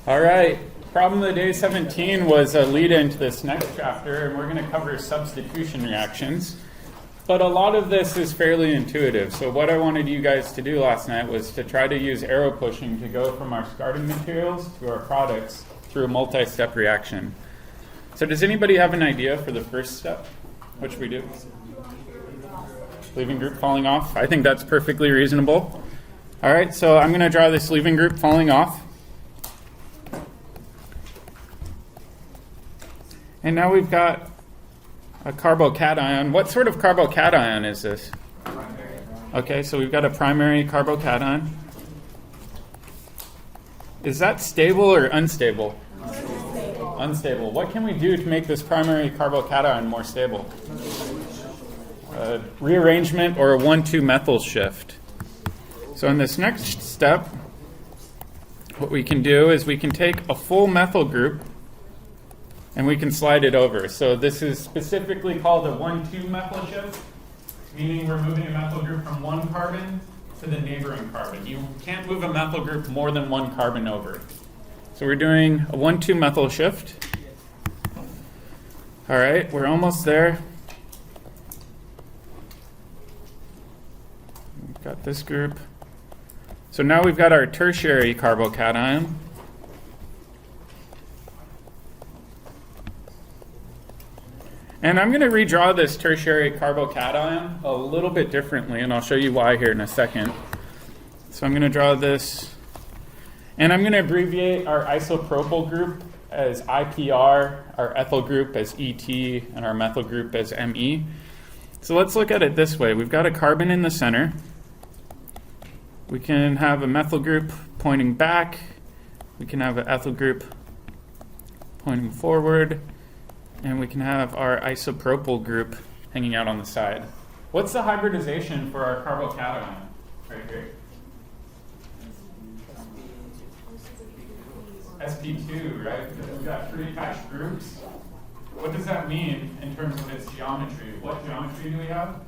All right, problem of the day 17 was a lead into this next chapter, and we're going to cover substitution reactions. But a lot of this is fairly intuitive. So what I wanted you guys to do last night was to try to use arrow pushing to go from our starting materials to our products through a multi-step reaction. So does anybody have an idea for the first step? What should we do? Leaving group falling off? I think that's perfectly reasonable. All right, so I'm going to draw this leaving group falling off. And now we've got a carbocation. What sort of carbocation is this? Primary. Okay, so we've got a primary carbocation. Is that stable or unstable? Unstable. Unstable. What can we do to make this primary carbocation more stable? Rearrangement or a 1,2 methyl shift. So in this next step, what we can do is we can take a full methyl group and we can slide it over. So this is specifically called a 1,2 methyl shift, meaning we're moving a methyl group from one carbon to the neighboring carbon. You can't move a methyl group more than one carbon over. So we're doing a 1,2 methyl shift. All right, we're almost there. We've got this group. So now we've got our tertiary carbocation. And I'm going to redraw this tertiary carbocation a little bit differently, and I'll show you why here in a second. So I'm going to draw this, and I'm going to abbreviate our isopropyl group as IPR, our ethyl group as ET, and our methyl group as ME. So let's look at it this way. We've got a carbon in the center. We can have a methyl group pointing back. We can have an ethyl group pointing forward. And we can have our isopropyl group hanging out on the side. What's the hybridization for our carbocation right here? sp2, right? Because we've got three attached groups. What does that mean in terms of its geometry? What geometry do we have?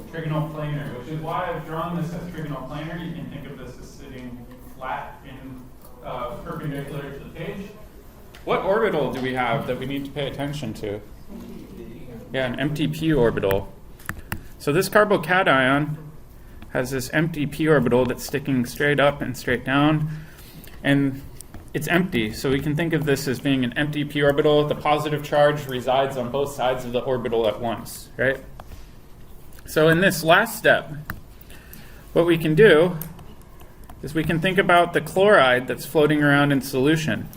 Trigonal planar, which is why I've drawn this as trigonal planar. You can think of this as sitting flat and perpendicular to the page. What orbital do we have that we need to pay attention to? Yeah, an empty p orbital. So this carbocation has this empty p orbital that's sticking straight up and straight down, and it's empty. So we can think of this as being an empty p orbital. The positive charge resides on both sides of the orbital at once, right? So in this last step, what we can do is we can think about the chloride that's floating around in solution.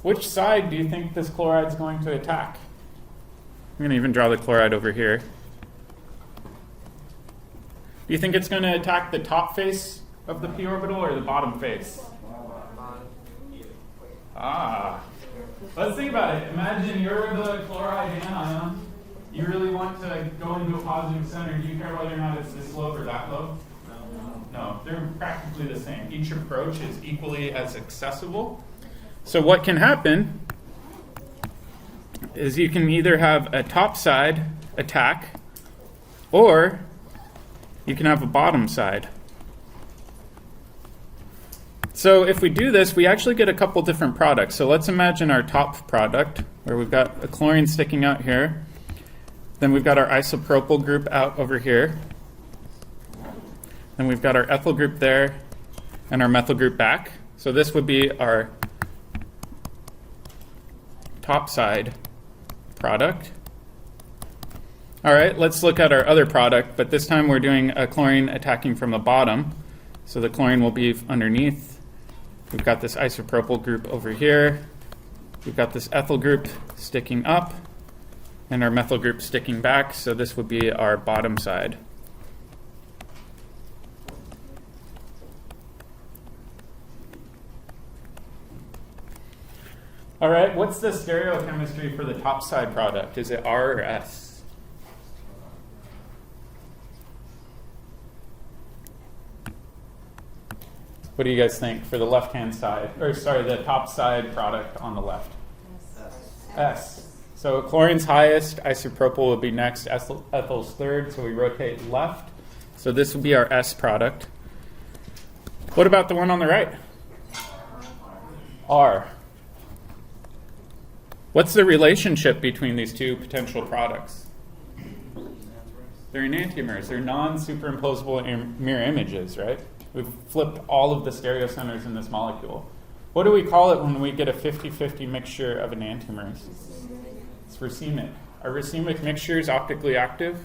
Which side do you think this chloride is going to attack? I'm going to even draw the chloride over here. Do you think it's going to attack the top face of the p orbital or the bottom face? Ah. Let's think about it. Imagine you're the chloride anion. You really want to go into a positive center. Do you care whether or not it's this low or that low? No, they're practically the same. Each approach is equally as accessible. So what can happen is you can either have a top side attack or you can have a bottom side. So if we do this, we actually get a couple different products. So let's imagine our top product where we've got a chlorine sticking out here. Then we've got our isopropyl group out over here. Then we've got our ethyl group there and our methyl group back. So this would be our top side product. All right, let's look at our other product, but this time we're doing a chlorine attacking from the bottom. So the chlorine will be underneath. We've got this isopropyl group over here. We've got this ethyl group sticking up and our methyl group sticking back. So this would be our bottom side. All right, what's the stereochemistry for the top side product? Is it R or S? What do you guys think for the left-hand side? Or sorry, the top side product on the left? S. So chlorine's highest, isopropyl will be next, ethyl's third, so we rotate left. So this will be our S product. What about the one on the right? R. What's the relationship between these two potential products? They're enantiomers. They're non-superimposable mirror images, right? We've flipped all of the stereocenters in this molecule. What do we call it when we get a 50-50 mixture of enantiomers? It's racemic. Are racemic mixtures optically active?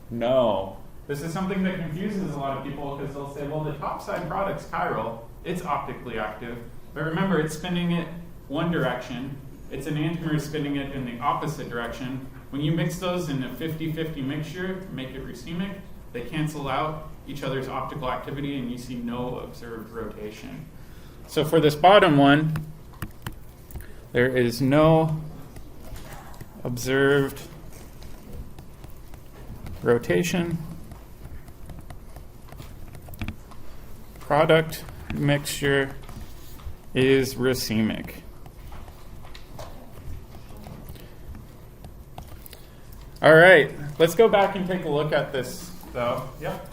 No. This is something that confuses a lot of people because they'll say, well, the topside product's chiral. It's optically active. But remember, it's spinning it one direction. Its enantiomer is spinning it in the opposite direction. When you mix those in a 50-50 mixture, make it racemic, they cancel out each other's optical activity and you see no observed rotation. So for this bottom one, there is no observed rotation. Product mixture is racemic. All right, let's go back and take a look at this, though. Yep.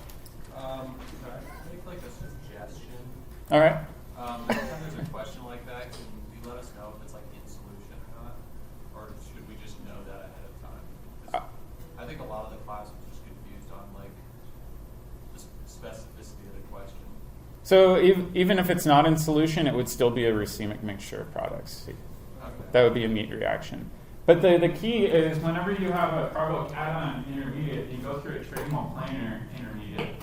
Can I make like a suggestion? All right. Anytime there's a question like that, can you let us know if it's like in solution or not? Or should we just know that ahead of time? 'Cause I think a lot of the class was just confused on like the specificity of the question. So even if it's not in solution, it would still be a racemic mixture of products. Okay. That would be a meat reaction. But the key is whenever you have a carbocation intermediate, you go through a trigonal-planar intermediate.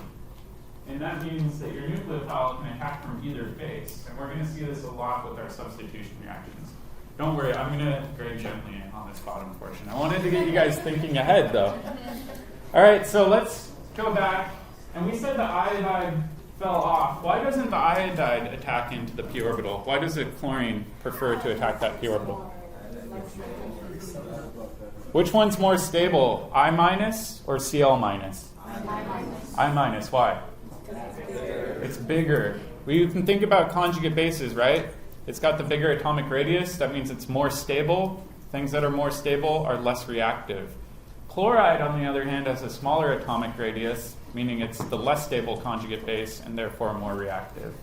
And that means that your nucleophile can attack from either face. And we're going to see this a lot with our substitution reactions. Don't worry, I'm going to grade gently on this bottom portion. I wanted to get you guys thinking ahead, though. All right, so let's go back. And we said the iodide fell off. Why doesn't the iodide attack into the p orbital? Why does the chlorine prefer to attack that p orbital? Which one's more stable, I minus or Cl minus? I minus. Why? It's bigger. We can think about conjugate bases, right? It's got the bigger atomic radius. That means it's more stable. Things that are more stable are less reactive. Chloride, on the other hand, has a smaller atomic radius, meaning it's the less stable conjugate base and therefore more reactive.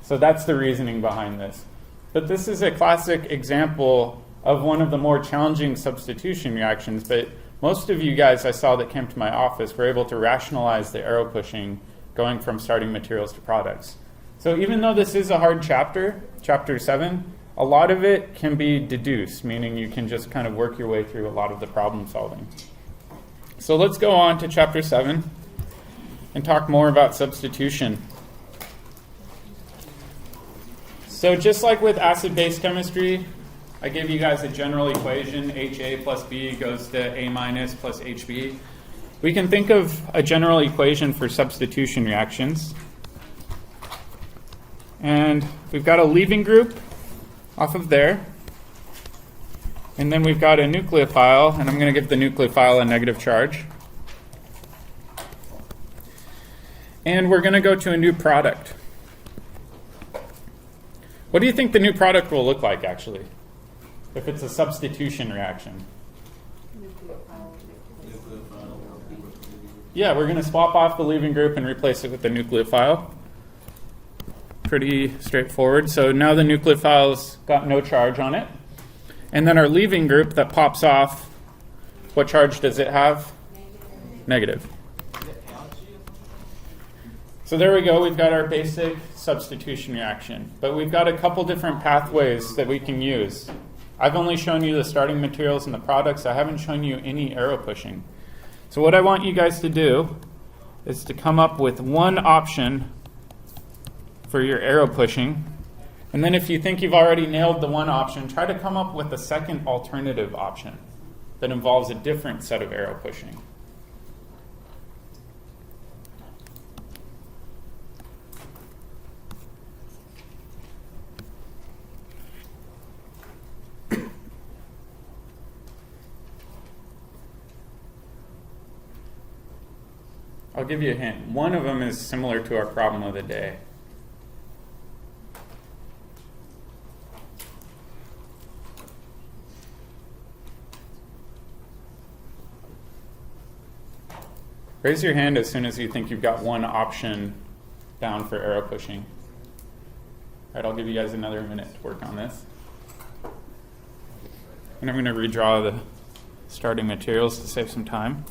So that's the reasoning behind this. But this is a classic example of one of the more challenging substitution reactions, but most of you guys I saw that came to my office were able to rationalize the arrow pushing going from starting materials to products. So even though this is a hard chapter, chapter 7, a lot of it can be deduced, meaning you can just kind of work your way through a lot of the problem solving. So let's go on to chapter 7 and talk more about substitution. So just like with acid-base chemistry, I give you guys a general equation, HA plus B goes to A minus plus HB. We can think of a general equation for substitution reactions. And we've got a leaving group off of there. And then we've got a nucleophile, and I'm going to give the nucleophile a negative charge. And we're going to go to a new product. What do you think the new product will look like, actually? If it's a substitution reaction. Yeah, we're going to swap off the leaving group and replace it with the nucleophile. Pretty straightforward. So now the nucleophile's got no charge on it. And then our leaving group that pops off, what charge does it have? Negative. So there we go. We've got our basic substitution reaction. But we've got a couple different pathways that we can use. I've only shown you the starting materials and the products. I haven't shown you any arrow pushing. So what I want you guys to do is to come up with one option for your arrow pushing. And then if you think you've already nailed the one option, try to come up with a second alternative option that involves a different set of arrow pushing. I'll give you a hint. One of them is similar to our problem of the day. Raise your hand as soon as you think you've got one option down for arrow pushing. right, I'll give you guys another minute to work on this. And I'm going to redraw the starting materials to save some time.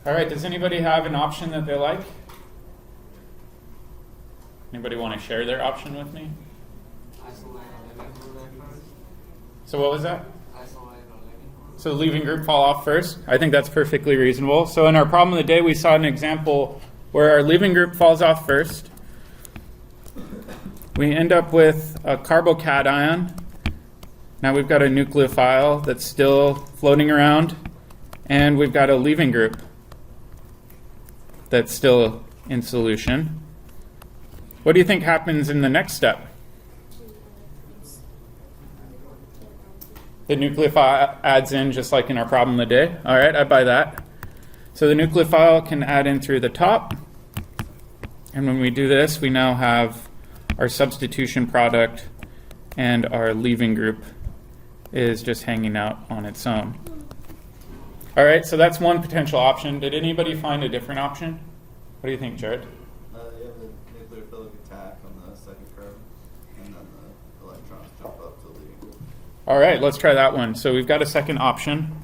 All right, does anybody have an option that they like? Anybody want to share their option with me? So what was that? So the leaving group fall off first. I think that's perfectly reasonable. So in our problem of the day, we saw an example where our leaving group falls off first. We end up with a carbocation. Now we've got a nucleophile that's still floating around, and we've got a leaving group that's still in solution. What do you think happens in the next step? The nucleophile adds in just like in our problem of the day. All right, I buy that. So the nucleophile can add in through the top. And when we do this, we now have our substitution product, and our leaving group is just hanging out on its own. All right, so that's one potential option. Did anybody find a different option? What do you think, Jared? You have the nucleophilic attack on the second carbon, and then the electrons jump up to the leaving group. All right, let's try that one. So we've got a second option.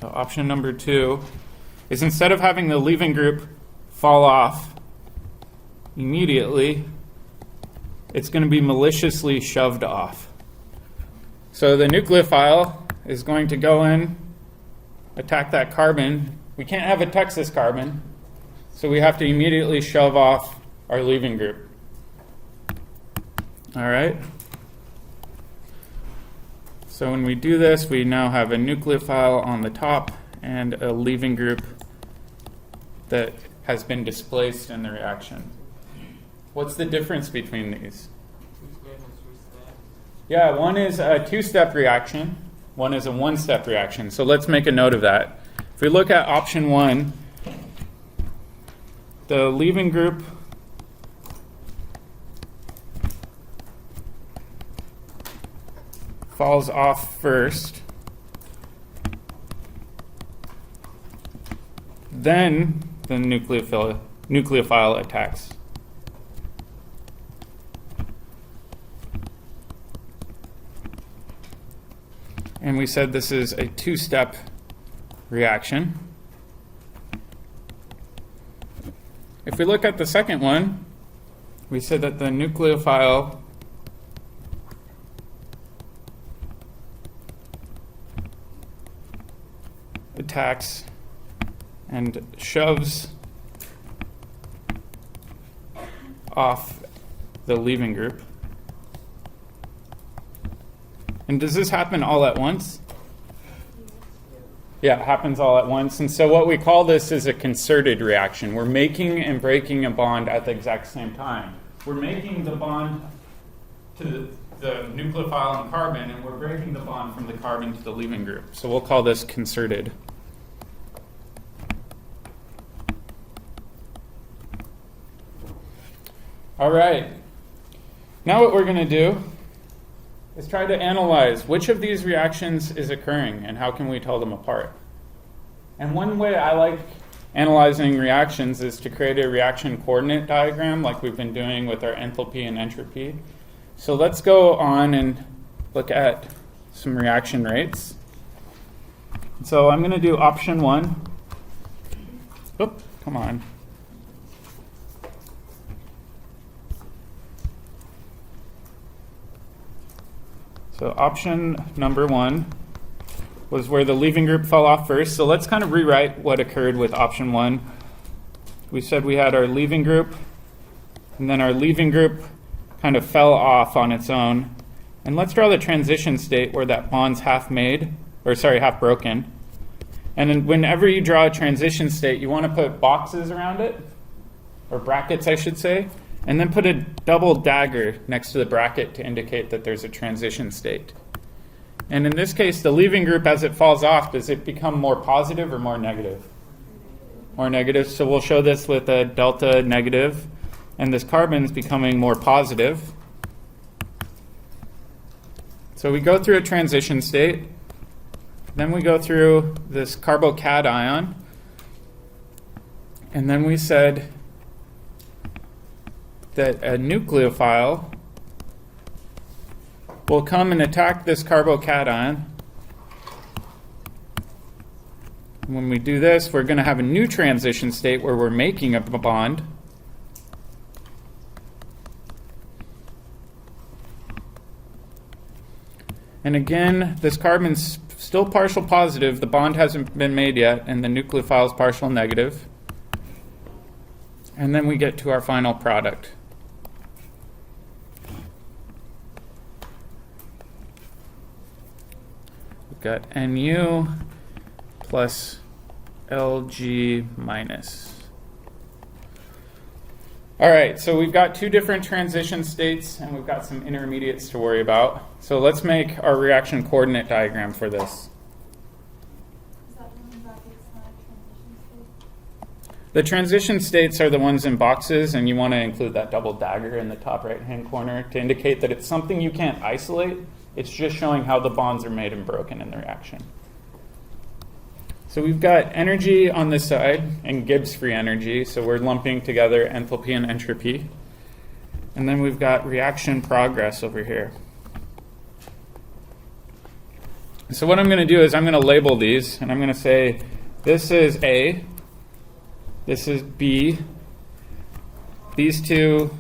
So option number 2 is, instead of having the leaving group fall off immediately, it's going to be maliciously shoved off. So the nucleophile is going to go in, attack that carbon. We can't have a Texas carbon, so we have to immediately shove off our leaving group. All right. So when we do this, we now have a nucleophile on the top and a leaving group that has been displaced in the reaction. What's the difference between these? Yeah, one is a two-step reaction, one is a one-step reaction. So let's make a note of that. If we look at option 1, the leaving group falls off first, then the nucleophile attacks. And we said this is a two-step reaction. If we look at the second one, we said that the nucleophile attacks and shoves off the leaving group. And does this happen all at once? Yeah, it happens all at once. And so what we call this is a concerted reaction. We're making and breaking a bond at the exact same time. We're making the bond to the nucleophile and carbon, and we're breaking the bond from the carbon to the leaving group. So we'll call this concerted. All right. Now what we're going to do is try to analyze which of these reactions is occurring and how can we tell them apart. And one way I like analyzing reactions is to create a reaction coordinate diagram like we've been doing with our enthalpy and entropy. So let's go on and look at some reaction rates. So I'm going to do option 1. Oop, come on. So option number 1 was where the leaving group fell off first. So let's kind of rewrite what occurred with option 1. We said we had our leaving group, and then our leaving group kind of fell off on its own. And let's draw the transition state where that bond's half broken. And then whenever you draw a transition state, you want to put boxes around it, or brackets, I should say. And then put a double dagger next to the bracket to indicate that there's a transition state. And in this case, the leaving group, as it falls off, does it become more positive or more negative? More negative. So we'll show this with a delta negative. and this carbon's becoming more positive. So we go through a transition state, then we go through this carbocation, and then we said that a nucleophile will come and attack this carbocation. When we do this, we're going to have a new transition state where we're making a bond. And again, this carbon's still partial positive. The bond hasn't been made yet, and the nucleophile is partial negative. And then we get to our final product. We've got Nu plus Lg minus. All right, so we've got two different transition states, and we've got some intermediates to worry about. So let's make our reaction coordinate diagram for this. Is that one in brackets not a transition state? The transition states are the ones in boxes, and you want to include that double dagger in the top right-hand corner to indicate that it's something you can't isolate. It's just showing how the bonds are made and broken in the reaction. So we've got energy on this side and Gibbs free energy, so we're lumping together enthalpy and entropy. And then we've got reaction progress over here. So what I'm going to do is I'm going to label these, and I'm going to say this is A, this is B, these two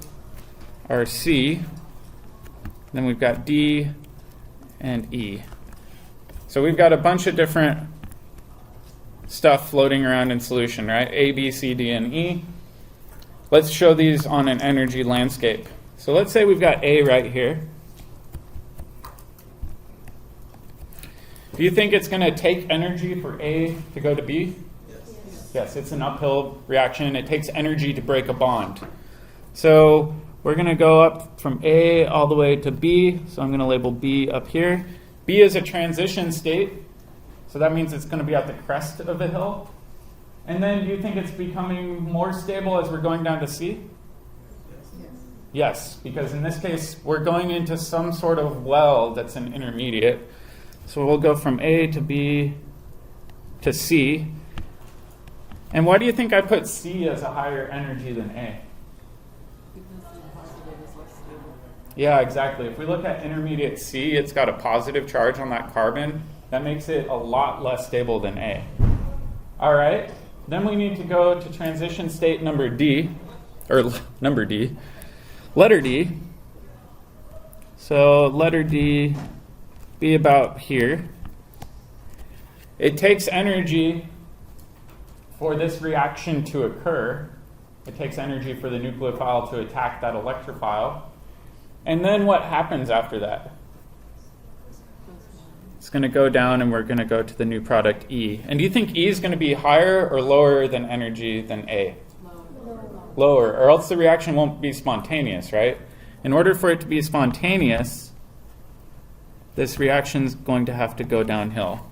are C, then we've got D and E. So we've got a bunch of different stuff floating around in solution, right? A, B, C, D, and E. Let's show these on an energy landscape. So let's say we've got A right here. Do you think it's going to take energy for A to go to B? Yes. Yes, it's an uphill reaction. It takes energy to break a bond. So we're going to go up from A all the way to B. So I'm going to label B up here. B is a transition state. So that means it's going to be at the crest of the hill. And then do you think it's becoming more stable as we're going down to C? Yes, because in this case, we're going into some sort of well that's an intermediate. So we'll go from A to B to C. And why do you think I put C as a higher energy than A? Yeah, exactly. If we look at intermediate C, it's got a positive charge on that carbon. That makes it a lot less stable than A. All right, then we need to go to transition state number D, or number D, letter D. So letter D be about here. It takes energy for this reaction to occur. It takes energy for the nucleophile to attack that electrophile. And then what happens after that? It's going to go down, and we're going to go to the new product E. And do you think E is going to be higher or lower than energy than A? Lower, or else the reaction won't be spontaneous, right? In order for it to be spontaneous, this reaction is going to have to go downhill.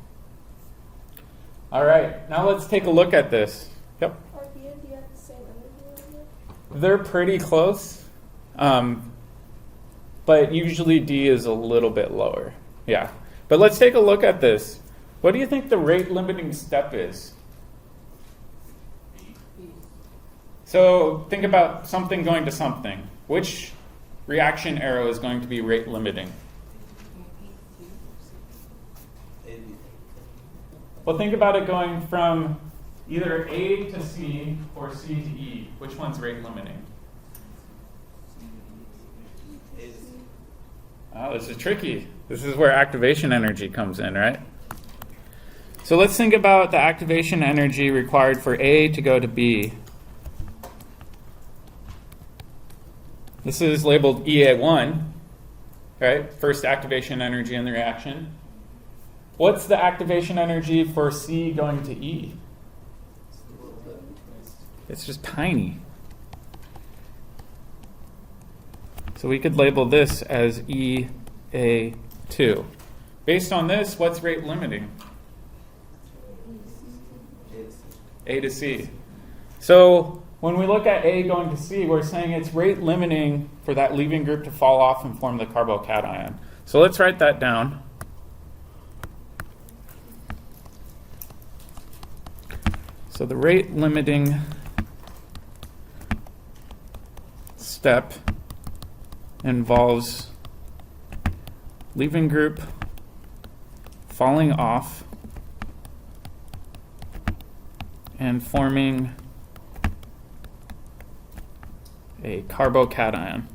All right, now let's take a look at this. Yep. Are B and D at the same energy level? They're pretty close, but usually D is a little bit lower. Yeah. But let's take a look at this. What do you think the rate limiting step is? So think about something going to something. Which reaction arrow is going to be rate limiting? Well, think about it going from either A to C or C to E. Which one's rate limiting? Oh, this is tricky. This is where activation energy comes in, right? So let's think about the activation energy required for A to go to B. This is labeled EA1, right? First activation energy in the reaction. What's the activation energy for C going to E? It's just tiny. So we could label this as EA2. Based on this, what's rate limiting? A to C. So when we look at A going to C, we're saying it's rate limiting for that leaving group to fall off and form the carbocation. So let's write that down. So the rate limiting step involves leaving group falling off and forming a carbocation.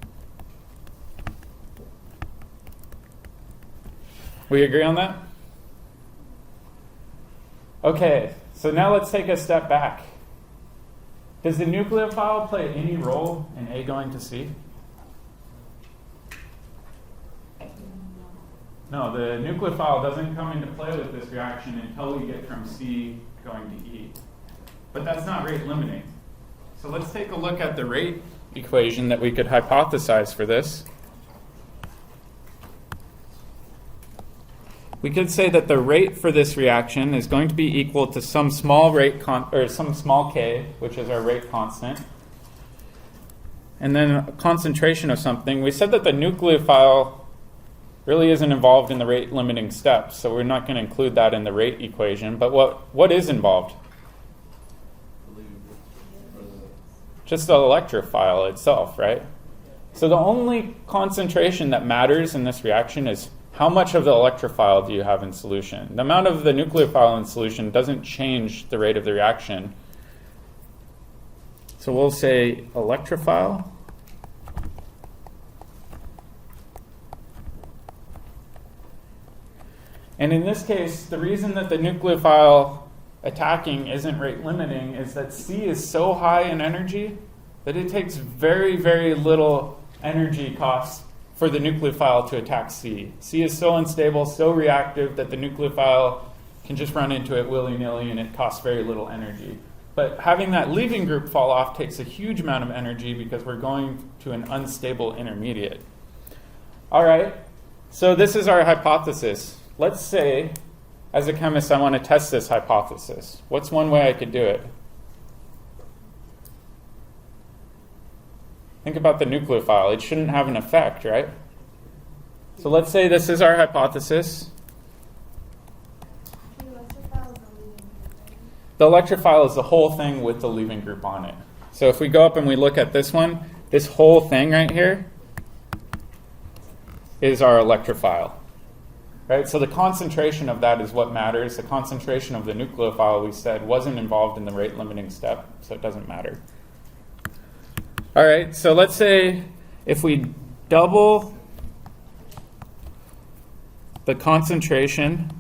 We agree on that? Okay, so now let's take a step back. Does the nucleophile play any role in A going to C? No, the nucleophile doesn't come into play with this reaction until we get from C going to E. But that's not rate limiting. So let's take a look at the rate equation that we could hypothesize for this. We could say that the rate for this reaction is going to be equal to some small rate or some small k, which is our rate constant, and then a concentration of something. We said that the nucleophile really isn't involved in the rate limiting step, so we're not going to include that in the rate equation. But what is involved? Just the electrophile itself, right? So the only concentration that matters in this reaction is how much of the electrophile do you have in solution. The amount of the nucleophile in solution doesn't change the rate of the reaction. So we'll say electrophile and in this case, the reason that the nucleophile attacking isn't rate limiting is that C is so high in energy that it takes very, very little energy cost for the nucleophile to attack C. C is so unstable, so reactive that the nucleophile can just run into it willy-nilly and it costs very little energy. But having that leaving group fall off takes a huge amount of energy because we're going to an unstable intermediate. All right, so this is our hypothesis. Let's say, as a chemist, I want to test this hypothesis. What's one way I could do it? Think about the nucleophile. It shouldn't have an effect, right? So let's say this is our hypothesis. The electrophile is the whole thing with the leaving group on it. So if we go up and we look at this one, this whole thing right here is our electrophile. Right? So the concentration of that is what matters. The concentration of the nucleophile, we said, wasn't involved in the rate limiting step, so it doesn't matter. All right, so let's say if we double the concentration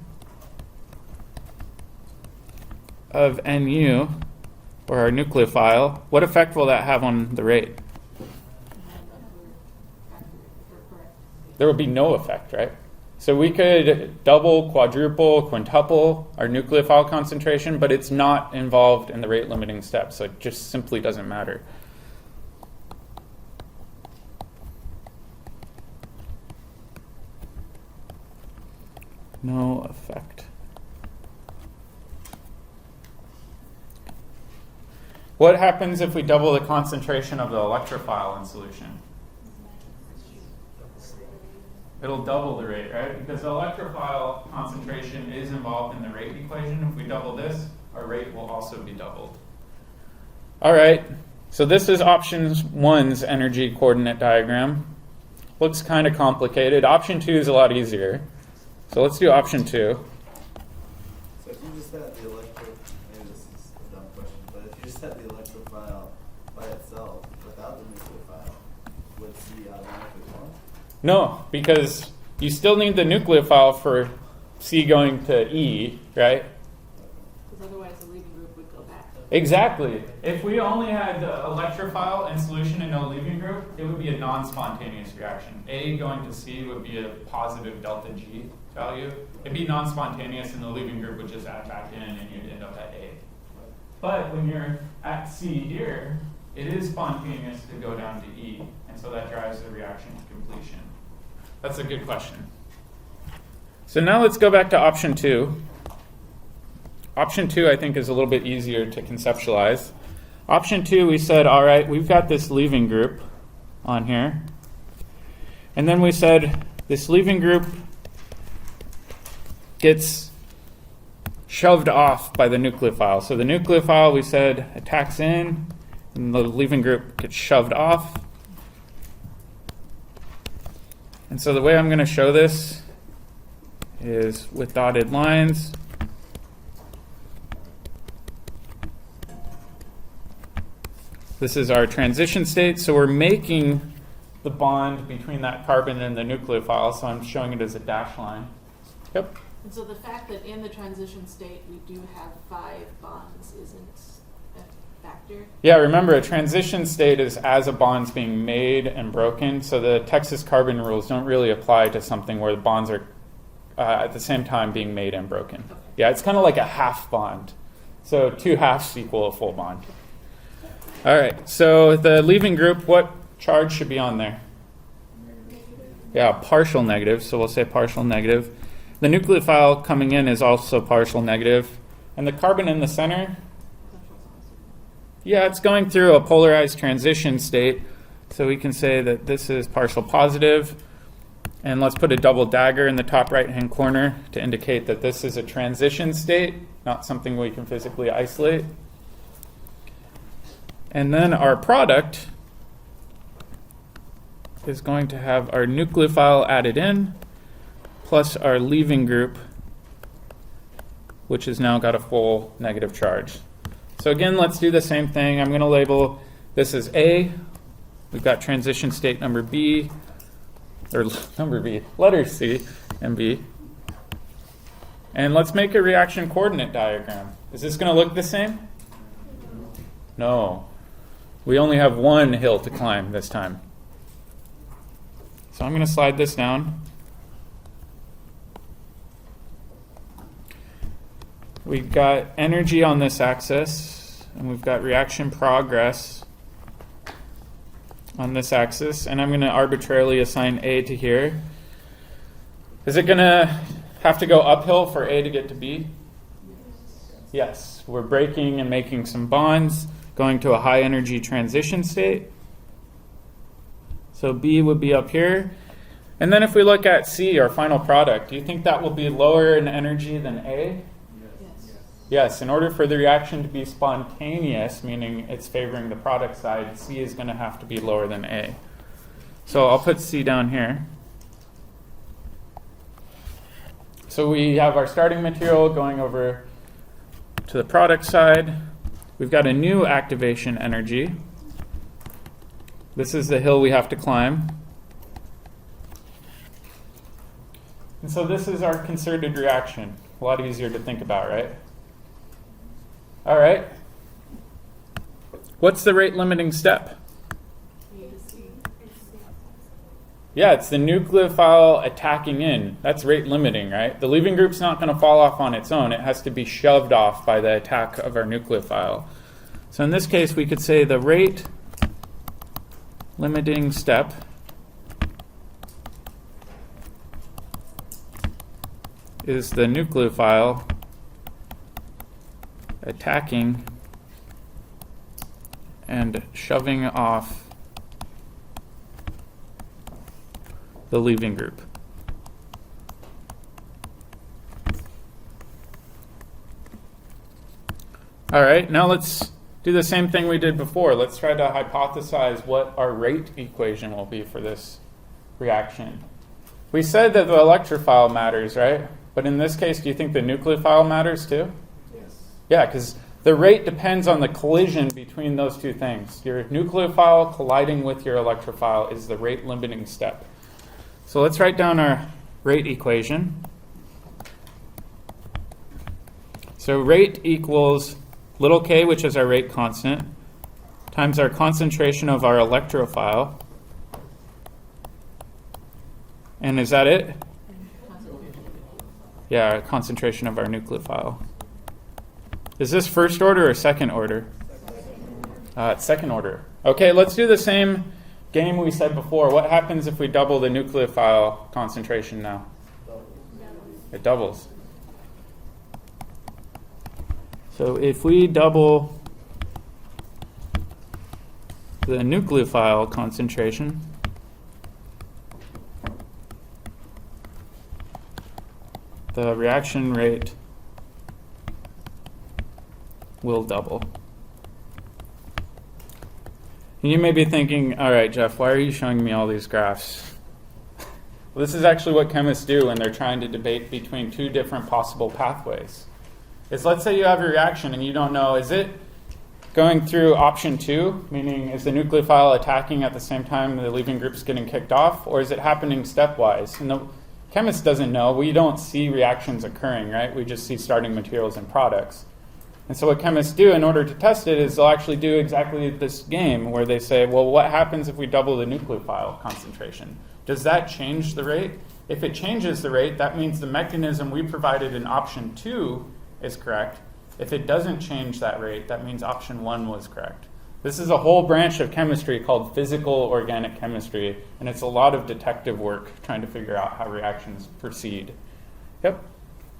of Nu, or our nucleophile, what effect will that have on the rate? There would be no effect, right? So we could double, quadruple, quintuple our nucleophile concentration, but it's not involved in the rate limiting step, so it just simply doesn't matter. No effect. What happens if we double the concentration of the electrophile in solution? It'll double the rate, right? Because the electrophile concentration is involved in the rate equation. If we double this, our rate will also be doubled. All right, so this is option 1's energy coordinate diagram. Looks kind of complicated. Option 2 is a lot easier. So let's do option 2. So if you just had the maybe this is a dumb question, but if you just had the electrophile by itself without the nucleophile, would C automatically form? No, because you still need the nucleophile for C going to E, right? Because otherwise the leaving group would go back. Exactly. If we only had the electrophile in solution and no leaving group, it would be a non-spontaneous reaction. A going to C would be a positive delta G value. It'd be non-spontaneous and the leaving group would just add back in and you'd end up at A. But when you're at C here, it is spontaneous to go down to E, and so that drives the reaction to completion. That's a good question. So now let's go back to option 2. Option 2, I think, is a little bit easier to conceptualize. Option 2, we said, all right, we've got this leaving group on here. And then we said this leaving group gets shoved off by the nucleophile. So the nucleophile, we said, attacks in, and the leaving group gets shoved off. And so the way I'm going to show this is with dotted lines. This is our transition state, so we're making the bond between that carbon and the nucleophile, so I'm showing it as a dash line. Yep. And so the fact that in the transition state we do have 5 bonds isn't a factor? Yeah, remember a transition state is as a bond's being made and broken, so the Texas carbon rules don't really apply to something where the bonds are at the same time being made and broken. Okay. Yeah, it's kind of like a half bond. So 2 halves equal a full bond. All right, so the leaving group, what charge should be on there? Yeah, partial negative, so we'll say partial negative. The nucleophile coming in is also partial negative. And the carbon in the center, yeah, it's going through a polarized transition state, so we can say that this is partial positive. And let's put a double dagger in the top right-hand corner to indicate that this is a transition state, not something we can physically isolate. And then our product is going to have our nucleophile added in, plus our leaving group, which has now got a full negative charge. So again, let's do the same thing. I'm going to label this as A. We've got transition state number B, or number B, letter C and B. And let's make a reaction coordinate diagram. Is this going to look the same? No. We only have one hill to climb this time. So I'm going to slide this down. We've got energy on this axis, and we've got reaction progress on this axis, and I'm going to arbitrarily assign A to here. Is it going to have to go uphill for A to get to B? Yes. We're breaking and making some bonds, going to a high energy transition state. So B would be up here. And then if we look at C, our final product, do you think that will be lower in energy than A? Yes. Yes, in order for the reaction to be spontaneous, meaning it's favoring the product side, C is going to have to be lower than A. So I'll put C down here. So we have our starting material going over to the product side. We've got a new activation energy. This is the hill we have to climb. And so this is our concerted reaction. A lot easier to think about, right? All right. What's the rate limiting step? Yeah, it's the nucleophile attacking in. That's rate limiting, right? The leaving group's not going to fall off on its own. It has to be shoved off by the attack of our nucleophile. So in this case, we could say the rate limiting step is the nucleophile attacking and shoving off the leaving group. All right, now let's do the same thing we did before. Let's try to hypothesize what our rate equation will be for this reaction. We said that the electrophile matters, right? But in this case, do you think the nucleophile matters too? Yes. Yeah, because the rate depends on the collision between those two things. Your nucleophile colliding with your electrophile is the rate limiting step. So let's write down our rate equation. So rate equals little k, which is our rate constant, times our concentration of our electrophile. And is that it? Yeah, our concentration of our nucleophile. Is this first order or second order? It's second order. Okay, let's do the same game we said before. What happens if we double the nucleophile concentration now? It doubles. So if we double the nucleophile concentration the reaction rate will double. And you may be thinking, all right, Jeff, why are you showing me all these graphs? Well, this is actually what chemists do when they're trying to debate between two different possible pathways. Is let's say you have a reaction and you don't know, is it going through option 2, meaning is the nucleophile attacking at the same time the leaving group's getting kicked off, or is it happening stepwise? And the chemist doesn't know. We don't see reactions occurring, right? We just see starting materials and products. And so what chemists do in order to test it is they'll actually do exactly this game where they say, well, what happens if we double the nucleophile concentration? Does that change the rate? If it changes the rate, that means the mechanism we provided in option 2 is correct. If it doesn't change that rate, that means option 1 was correct. This is a whole branch of chemistry called physical organic chemistry, and it's a lot of detective work trying to figure out how reactions proceed. Yep?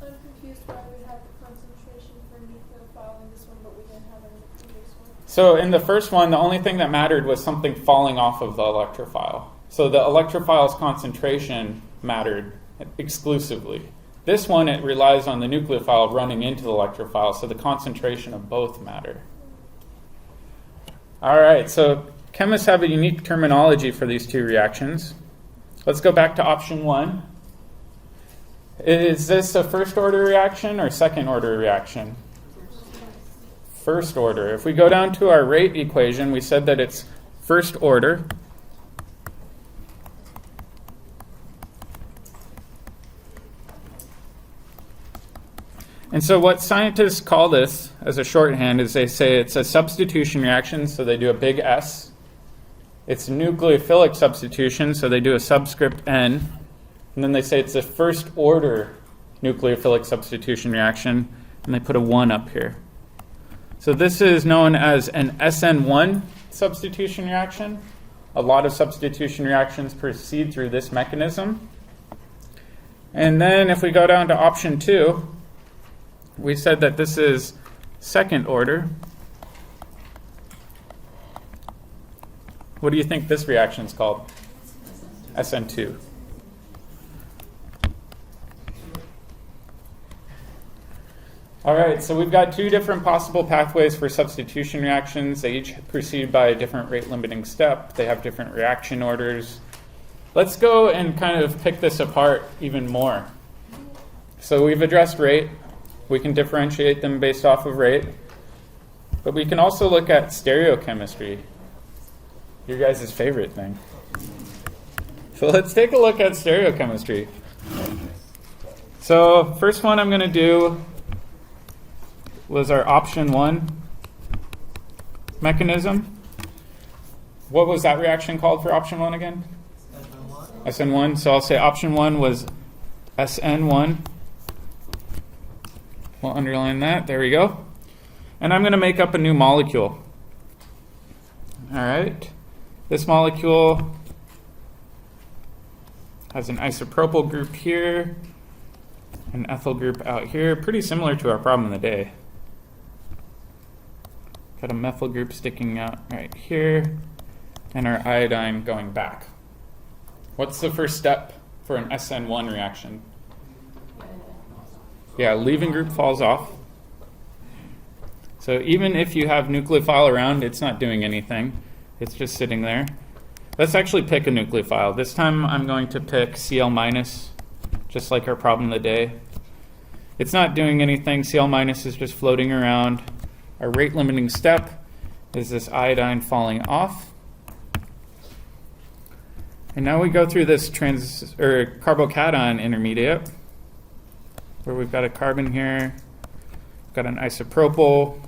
I'm confused why we have the concentration for nucleophile in this one, but we didn't have it in the previous one. So in the first one, the only thing that mattered was something falling off of the electrophile. So the electrophile's concentration mattered exclusively. This one, it relies on the nucleophile running into the electrophile, so the concentration of both matter. All right, so chemists have a unique terminology for these two reactions. Let's go back to option 1. Is this a first order reaction or second order reaction? First order. If we go down to our rate equation, we said that it's first order. And so what scientists call this as a shorthand is they say it's a substitution reaction, so they do a big S. It's nucleophilic substitution, so they do a subscript N. And then they say it's a first order nucleophilic substitution reaction, and they put a 1 up here. So this is known as an SN1 substitution reaction. A lot of substitution reactions proceed through this mechanism. And then if we go down to option 2, we said that this is second order. What do you think this reaction is called? SN2. All right, so we've got two different possible pathways for substitution reactions. They each proceed by a different rate limiting step. They have different reaction orders. Let's go and kind of pick this apart even more. So we've addressed rate. We can differentiate them based off of rate. But we can also look at stereochemistry, your guys' favorite thing. So let's take a look at stereochemistry. So first one I'm going to do was our option 1 mechanism. What was that reaction called for option 1 again? SN1. So I'll say option 1 was SN1. We'll underline that. There we go. And I'm going to make up a new molecule. All right. This molecule has an isopropyl group here, an ethyl group out here, pretty similar to our problem of the day. Got a methyl group sticking out right here, and our iodine going back. What's the first step for an SN1 reaction? Yeah, leaving group falls off. So even if you have nucleophile around, it's not doing anything. It's just sitting there. Let's actually pick a nucleophile. This time I'm going to pick Cl-, just like our problem of the day. It's not doing anything. Cl- is just floating around. Our rate limiting step is this iodine falling off. And now we go through this carbocation intermediate, where we've got a carbon here, we've got an isopropyl,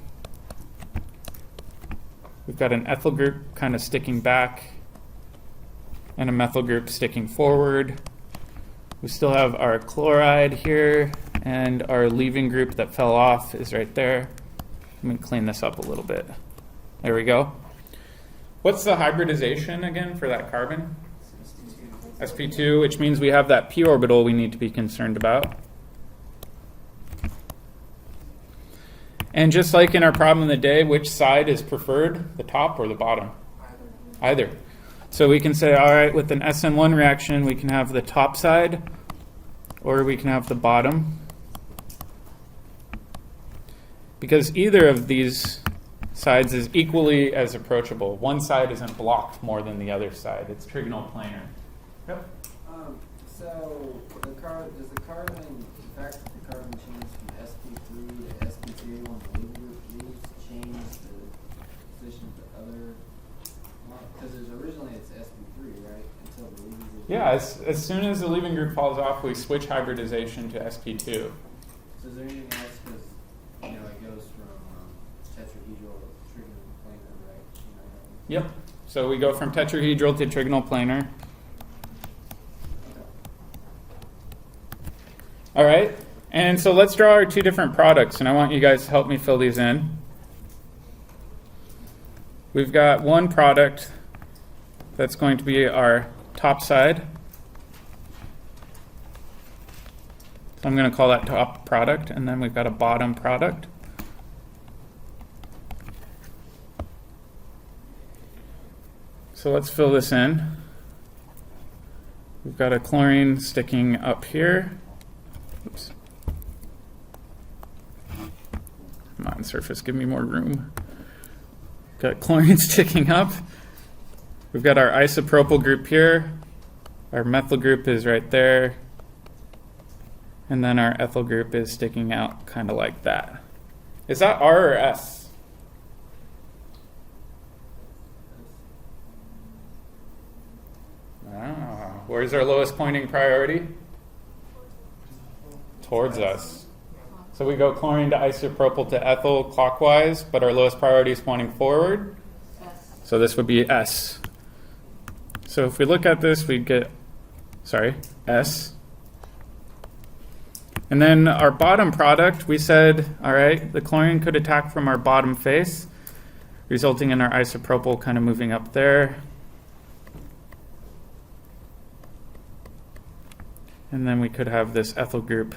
we've got an ethyl group kind of sticking back, and a methyl group sticking forward. We still have our chloride here, and our leaving group that fell off is right there. Let me clean this up a little bit. There we go. What's the hybridization again for that carbon? sp2, which means we have that p orbital we need to be concerned about. And just like in our problem of the day, which side is preferred, the top or the bottom? Either. So we can say, all right, with an SN1 reaction, we can have the top side, or we can have the bottom. Because either of these sides is equally as approachable. One side isn't blocked more than the other side. It's trigonal planar. Yep. So does the carbon, the fact that the carbon changes from sp3 to sp2 when the leaving group leaves change the position of the other? Because originally it's sp3, right? Until the leaving group. Yeah, as soon as the leaving group falls off, we switch hybridization to sp2. So is there anything else? Because it goes from tetrahedral to trigonal planar, right? Yep. So we go from tetrahedral to trigonal planar. All right, and so let's draw our two different products, and I want you guys to help me fill these in. We've got one product that's going to be our top side. So I'm going to call that top product, and then we've got a bottom product. So let's fill this in. We've got a chlorine sticking up here. Oops. Come on, surface, give me more room. Got chlorine sticking up. We've got our isopropyl group here. Our methyl group is right there. And then our ethyl group is sticking out kind of like that. Is that R or S? Where's our lowest pointing priority? Towards us. So we go chlorine to isopropyl to ethyl clockwise, but our lowest priority is pointing forward. So this would be S. So if we look at this, we get, S. And then our bottom product, we said, all right, the chlorine could attack from our bottom face, resulting in our isopropyl kind of moving up there. And then we could have this ethyl group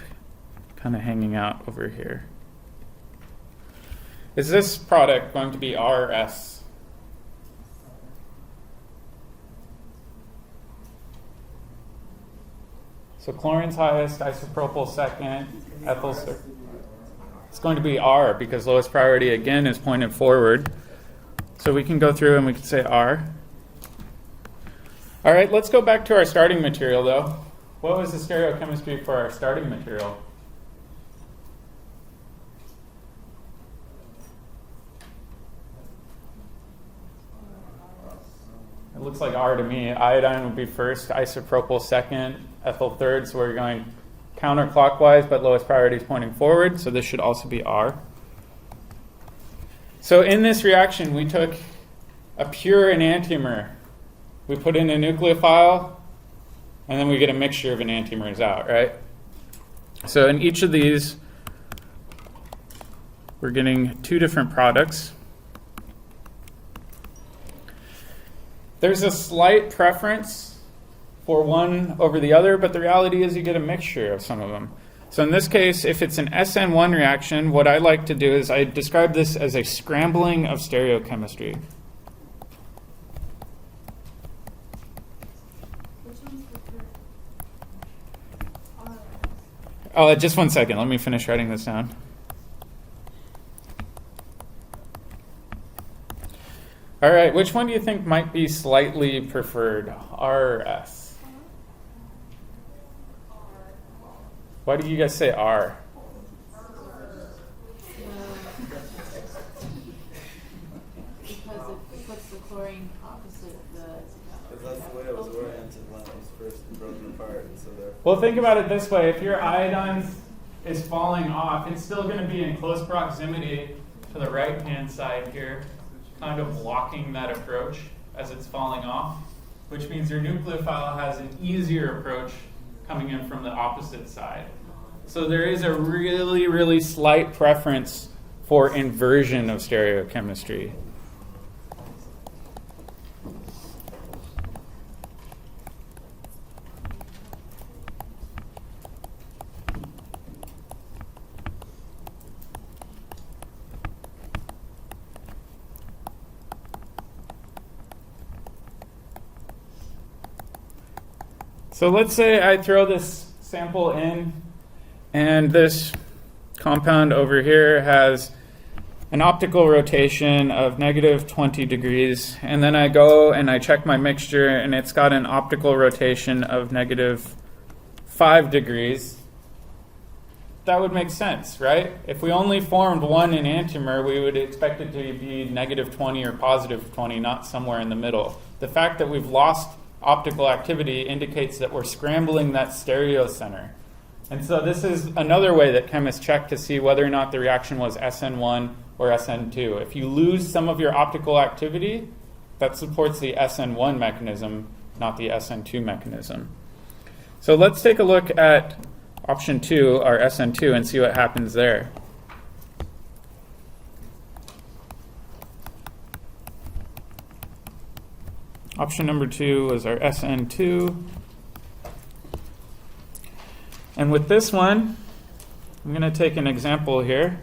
kind of hanging out over here. Is this product going to be R or S? So chlorine's highest, isopropyl second, ethyl third. It's going to be R because lowest priority again is pointed forward. So we can go through and we can say R. All right, let's go back to our starting material though. What was the stereochemistry for our starting material? It looks like R to me. Iodine would be first, isopropyl second, ethyl third. So we're going counterclockwise, but lowest priority is pointing forward. So this should also be R. So in this reaction, we took a pure enantiomer. We put in a nucleophile, and then we get a mixture of enantiomers out, right? So in each of these, we're getting two different products. There's a slight preference for one over the other, but the reality is you get a mixture of some of them. So in this case, if it's an SN1 reaction, what I like to do is I describe this as a scrambling of stereochemistry. Oh, just 1 second. Let me finish writing this down. All right, which one do you think might be slightly preferred, R or S? Why do you guys say R? Because it puts the chlorine opposite the... Because that's the way it was oriented when it was first broken apart. So Well, think about it this way. If your iodine is falling off, it's still going to be in close proximity to the right-hand side here, kind of blocking that approach as it's falling off, which means your nucleophile has an easier approach coming in from the opposite side. So there is a really, really slight preference for inversion of stereochemistry. So let's say I throw this sample in, and this compound over here has an optical rotation of negative 20 degrees, and then I go and I check my mixture, and it's got an optical rotation of negative 5 degrees. That would make sense, right? If we only formed one enantiomer, we would expect it to be negative 20 or positive 20, not somewhere in the middle. The fact that we've lost optical activity indicates that we're scrambling that stereocenter. And so this is another way that chemists check to see whether or not the reaction was SN1 or SN2. If you lose some of your optical activity, that supports the SN1 mechanism, not the SN2 mechanism. So let's take a look at option 2, our SN2, and see what happens there. Option number 2 was our SN2. And with this one, I'm going to take an example here.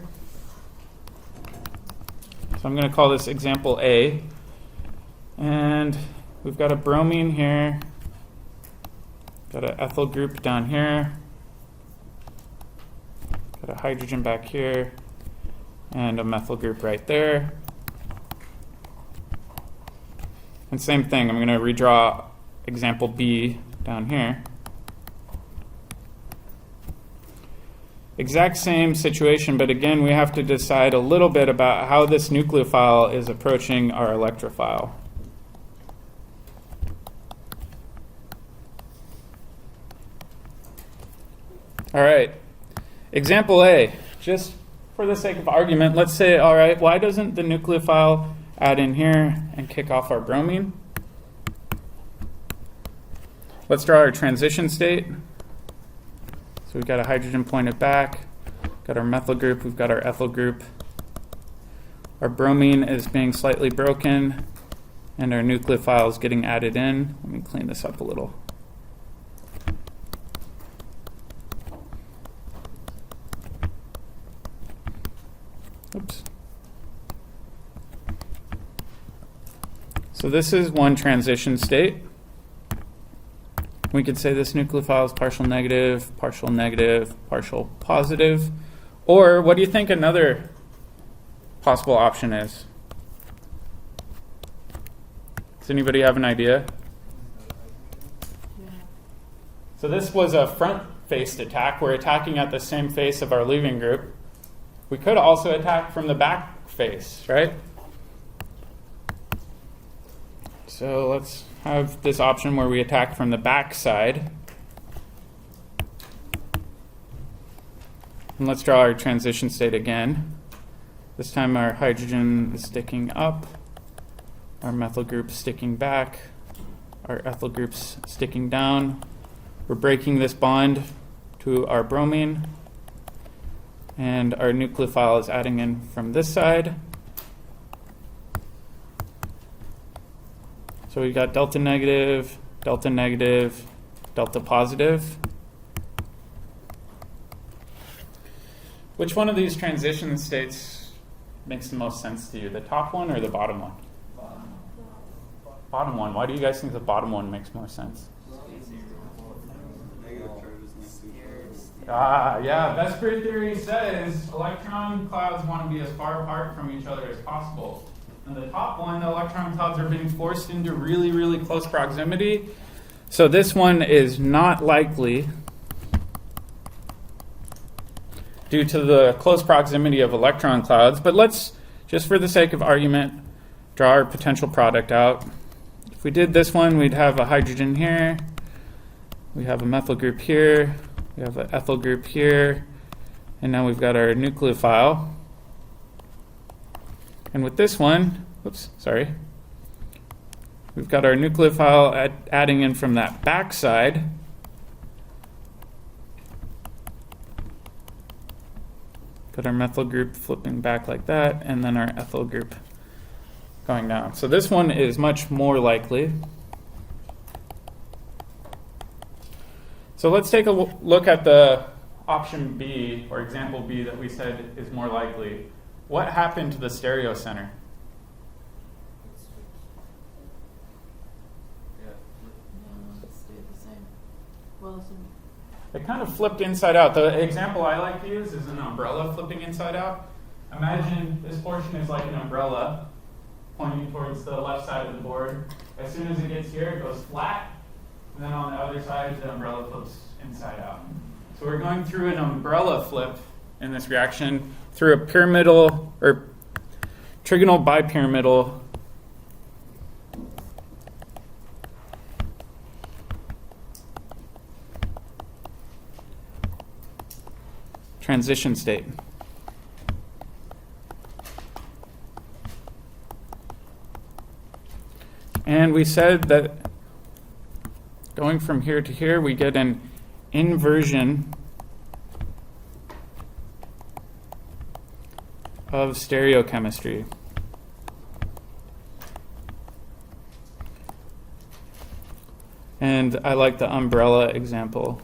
So I'm going to call this example A. And we've got a bromine here, got an ethyl group down here, got a hydrogen back here, and a methyl group right there. And same thing, I'm going to redraw example B down here. Exact same situation, but again, we have to decide a little bit about how this nucleophile is approaching our electrophile. All right, example A, just for the sake of argument, let's say, all right, why doesn't the nucleophile add in here and kick off our bromine? Let's draw our transition state. So we've got a hydrogen pointed back, got our methyl group, we've got our ethyl group. Our bromine is being slightly broken, and our nucleophile is getting added in. Let me clean this up a little. Oops. So this is one transition state. We could say this nucleophile is partial negative, partial positive. Or what do you think another possible option is? Does anybody have an idea? Yeah. So this was a front-faced attack. We're attacking at the same face of our leaving group. We could also attack from the back face, right? So let's have this option where we attack from the back side. And let's draw our transition state again. This time our hydrogen is sticking up, our methyl group's sticking back, our ethyl group's sticking down. We're breaking this bond to our bromine, and our nucleophile is adding in from this side. So we've got delta negative, delta positive. Which one of these transition states makes the most sense to you? The top one or the bottom one? Bottom one. Why do you guys think the bottom one makes more sense? Yeah, Vesper theory says electron clouds want to be as far apart from each other as possible. And the top one, the electron clouds are being forced into really, really close proximity. So this one is not likely due to the close proximity of electron clouds. But let's, just for the sake of argument, draw our potential product out. If we did this one, we'd have a hydrogen here. We have a methyl group here. We have an ethyl group here. And now we've got our nucleophile. And with this one, we've got our nucleophile adding in from that back side. Got our methyl group flipping back like that, and then our ethyl group going down. So this one is much more likely. So let's take a look at the option B, or example B, that we said is more likely. What happened to the stereocenter? No, it stayed the same. Well, It kind of flipped inside out. The example I like to use is an umbrella flipping inside out. Imagine this portion is like an umbrella pointing towards the left side of the board. As soon as it gets here, it goes flat, and then on the other side, the umbrella flips inside out. So we're going through an umbrella flip in this reaction through a pyramidal or trigonal bipyramidal transition state. And we said that going from here to here, we get an inversion of stereochemistry. And I like the umbrella example.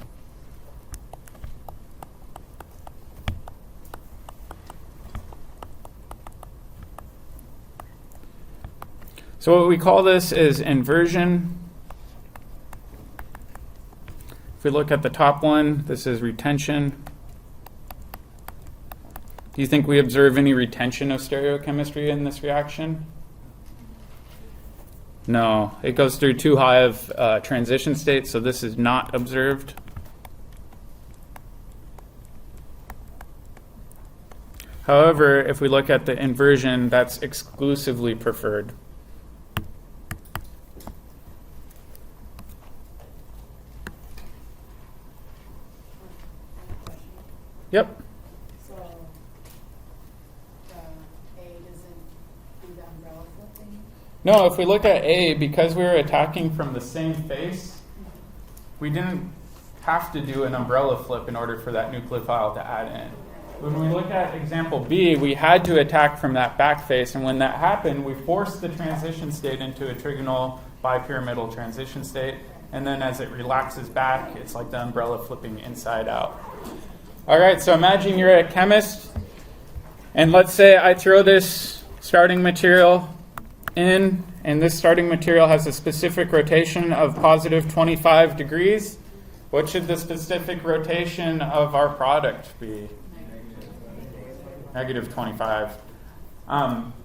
So what we call this is inversion. If we look at the top one, this is retention. Do you think we observe any retention of stereochemistry in this reaction? No, it goes through too high of transition state, so this is not observed. However, if we look at the inversion, that's exclusively preferred. Yep. So, A doesn't do the umbrella flipping? No, if we look at A, because we were attacking from the same face, we didn't have to do an umbrella flip in order for that nucleophile to add in. When we look at example B, we had to attack from that back face, and when that happened, we forced the transition state into a trigonal bipyramidal transition state, and then as it relaxes back, it's like the umbrella flipping inside out. All right, so imagine you're a chemist, and let's say I throw this starting material in, and this starting material has a specific rotation of positive 25 degrees. What should the specific rotation of our product be? Negative 25.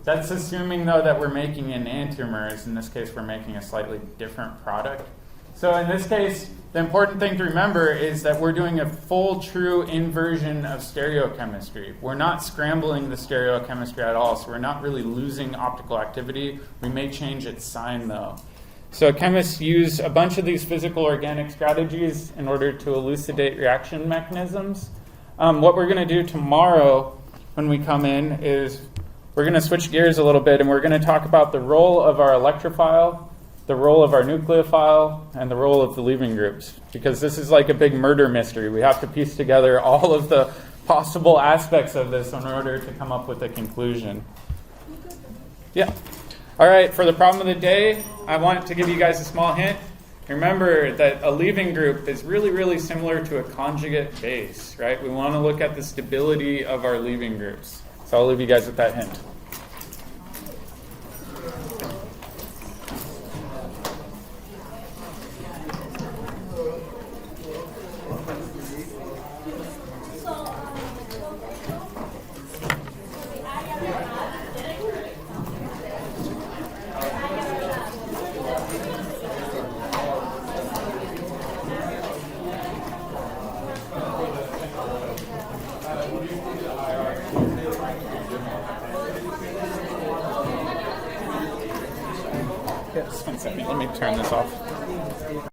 That's assuming, though, that we're making enantiomers. In this case, we're making a slightly different product. So in this case, the important thing to remember is that we're doing a full, true inversion of stereochemistry. We're not scrambling the stereochemistry at all, so we're not really losing optical activity. We may change its sign, though. So chemists use a bunch of these physical organic strategies in order to elucidate reaction mechanisms. What we're going to do tomorrow when we come in is we're going to switch gears a little bit, and we're going to talk about the role of our electrophile, the role of our nucleophile, and the role of the leaving groups, because this is like a big murder mystery. We have to piece together all of the possible aspects of this in order to come up with a conclusion. Yeah. All right, for the problem of the day, I want to give you guys a small hint. Remember that a leaving group is really, really similar to a conjugate base, right? We want to look at the stability of our leaving groups. So I'll leave you guys with that hint. Just one second. Let me turn this off.